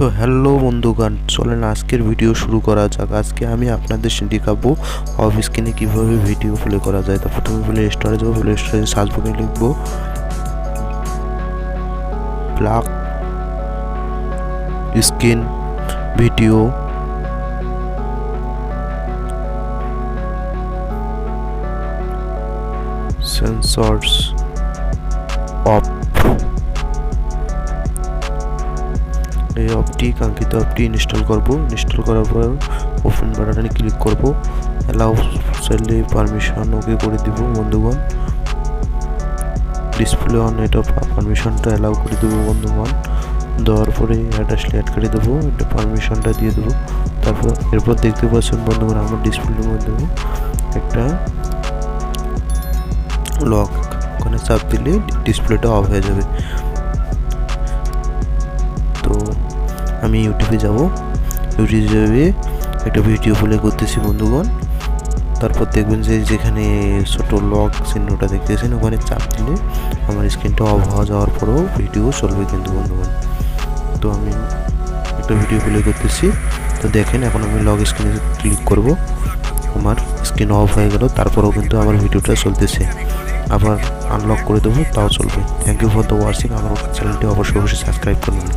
তো হ্যালো বন্ধুগণ, চলেন আজকের ভিডিও শুরু করা যাক। আজকে আমি আপনাদের দেখাবো অফ স্ক্রিনে কীভাবে ভিডিও প্লে করা যায়। তো প্রথমে প্লে স্টোরে যাবো, প্লে স্টোরে সার্চ বক্সে লিখবো black screen video sensors of. এই অ্যাপটি কাঙ্ক্ষিত অ্যাপটি ইনস্টল করব। ইনস্টল করার পর ওপেন বাটনে ক্লিক করব। অ্যালাউ চাইলে পারমিশন ওকে করে দিব বন্ধুগণ। ডিসপ্লে অন এটা পারমিশনটা অ্যালাউ করে দেবো বন্ধুগণ। দেওয়ার পরে অ্যাড আসলে অ্যাড করে দেবো, এটা পারমিশনটা দিয়ে দেবো। তারপর এরপর দেখতে পাচ্ছেন বন্ধুগণ আমার ডিসপ্লের মধ্যে একটা লক, ওখানে চাপ দিলে ডিসপ্লেটা অফ হয়ে যাবে। তো আমি ইউটিউবে যাব, ইউটিউবে একটা ভিডিও প্লে করতেছি বন্ধুগণ। তারপর দেখবেন যে যেখানে ছোট লক চিহ্নটা দেখতেছেন ওখানে চাপ দিলে আমার স্ক্রিনটা অফ হওয়া যাওয়ার পরেও ভিডিও চলবে কিন্তু বন্ধুগণ। তো আমি একটা ভিডিও প্লে করতেছি, তো দেখেন এখন আমি লক স্ক্রিনে ক্লিক করব, আমার স্ক্রিন অফ হয়ে গেল, তারপরেও কিন্তু আমার ভিডিওটা চলতেছে। আবার আনলক করে দেবো, তাও চলবে। Thank you for the watching. আমার চ্যানেলটি অবশ্যই সাবস্ক্রাইব করবেন।